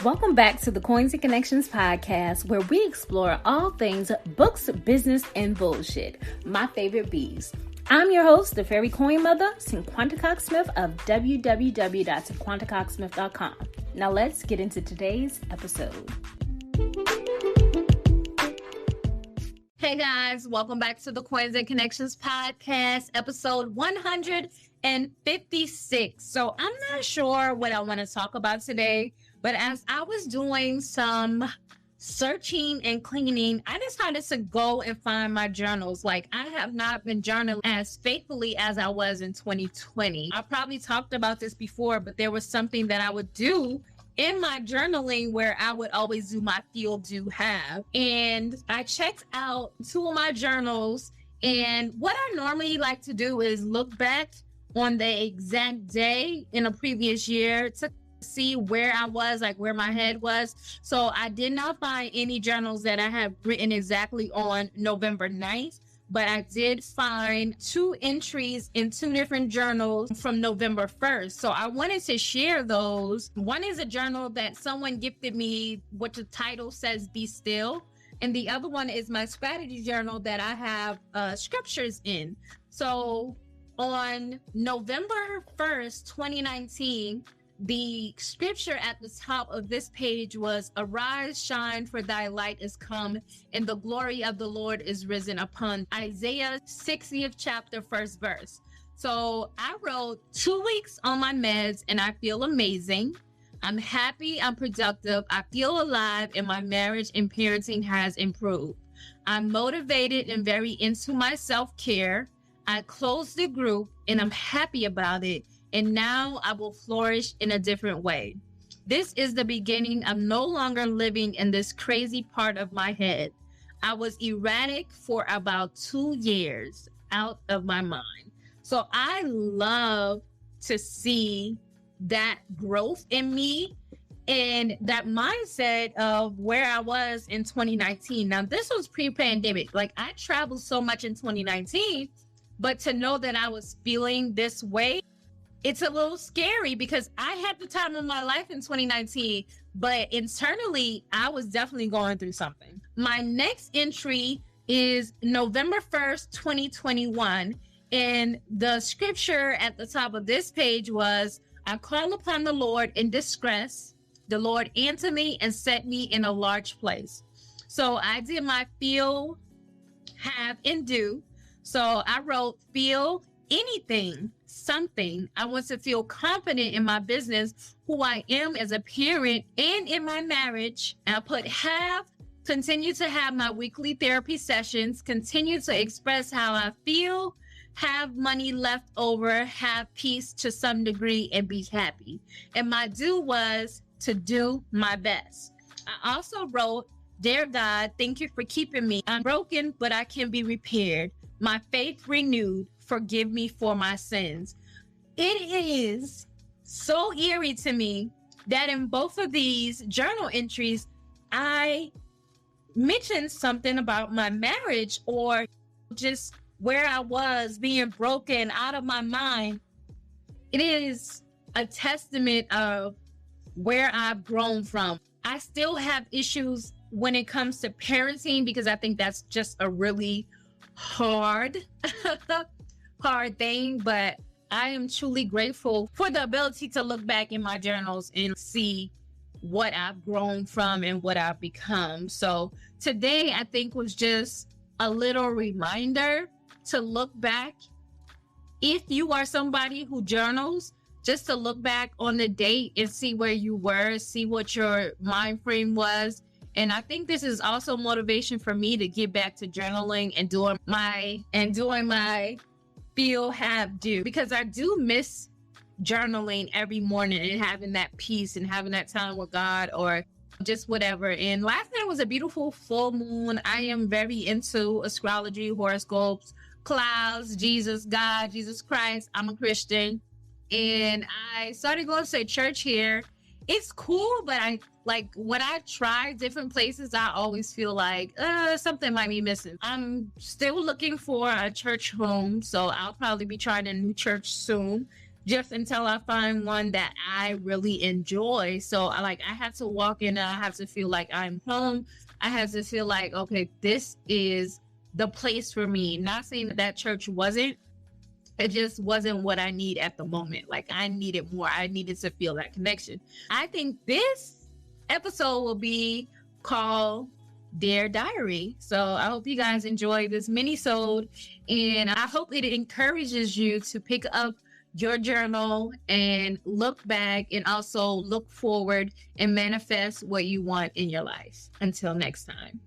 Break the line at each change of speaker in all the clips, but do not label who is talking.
Welcome back to the Coins and Connections podcast, where we explore all things books, business, and bullshit. My favorite bees. I'm your host, the fairy coin mother, Cinquanta Cox-Smith of www.cinquantacoxsmith.com. Now let's get into today's episode. Hey guys, welcome back to the Coins and Connections podcast, episode 156. So I'm not sure what I want to talk about today, but as I was doing some searching and cleaning, I decided to go and find my journals. Like, I have not been journaling as faithfully as I was in 2020. I probably talked about this before, but there was something that I would do in my journaling where I would always do my feel, do, have. And I checked out two of my journals. And what I normally like to do is look back on the exact day in a previous year to see where I was, like where my head was. So I did not find any journals that I have written exactly on November 9th, but I did find two entries in two different journals from November 1st. So I wanted to share those. One is a journal that someone gifted me, which the title says Be Still. And the other one is my strategy journal that I have scriptures in. So on November 1st, 2019, the scripture at the top of this page was, "Arise, shine, for thy light is come, and the glory of the Lord is risen upon." Isaiah 60th chapter, first verse. So I wrote 2 weeks on my meds and I feel amazing. I'm happy, I'm productive, I feel alive, and my marriage and parenting has improved. I'm motivated and very into my self-care. I closed the group and I'm happy about it. And now I will flourish in a different way. This is the beginning. I'm no longer living in this crazy part of my head. I was erratic for about 2 years, out of my mind. So I love to see that growth in me and that mindset of where I was in 2019. Now, this was pre-pandemic. Like, I traveled so much in 2019, but to know that I was feeling this way, it's a little scary because I had the time of my life in 2019, but internally, I was definitely going through something. My next entry is November 1st, 2021. And the scripture at the top of this page was, "I call upon the Lord in distress. The Lord answered me and set me in a large place." So I did my feel, have, and do. So I wrote feel anything, something. I want to feel confident in my business, who I am as a parent, and in my marriage. I put have, continue to have my weekly therapy sessions, continue to express how I feel, have money left over, have peace to some degree, and be happy. And my do was to do my best. I also wrote, "Dear God, thank you for keeping me. I'm broken, but I can be repaired. My faith renewed. Forgive me for my sins." It is so eerie to me that in both of these journal entries, I mentioned something about my marriage or just where I was being broken out of my mind. It is a testament of where I've grown from. I still have issues when it comes to parenting because I think that's just a really hard thing, but I am truly grateful for the ability to look back in my journals and see what I've grown from and what I've become. So today I think was just a little reminder to look back. If you are somebody who journals, just to look back on the date and see where you were, see what your mind frame was. And I think this is also motivation for me to get back to journaling and doing my feel, have, do, because I do miss journaling every morning and having that peace and having that time with God or just whatever. And last night was a beautiful full moon. I am very into astrology, horoscopes, clouds, Jesus, God, Jesus Christ. I'm a Christian. And I started going to church here. It's cool, but when I try different places, I always feel like something might be missing. I'm still looking for a church home, so I'll probably be trying a new church soon. just until I find one that I really enjoy. So I have to walk in and I have to feel like I'm home. I have to feel like, okay, this is the place for me. Not saying that church wasn't. It just wasn't what I need at the moment. Like, I needed more. I needed to feel that connection. I think this episode will be called Dear Diary. So I hope you guys enjoy this mini-sode, and I hope it encourages you to pick up your journal and look back and also look forward and manifest what you want in your life. Until next time.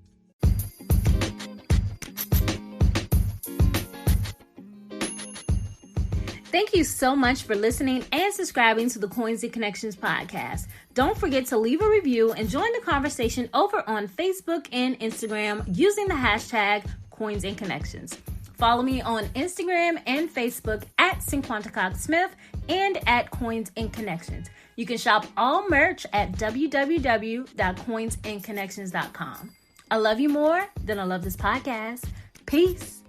Thank you so much for listening and subscribing to the Coins and Connections podcast. Don't forget to leave a review and join the conversation over on Facebook and Instagram using the hashtag Coins and Connections. Follow me on Instagram and Facebook at Cinquanta Cox-Smith and at Coins and Connections. You can shop all merch at www.coinsandconnections.com. I love you more than I love this podcast. Peace.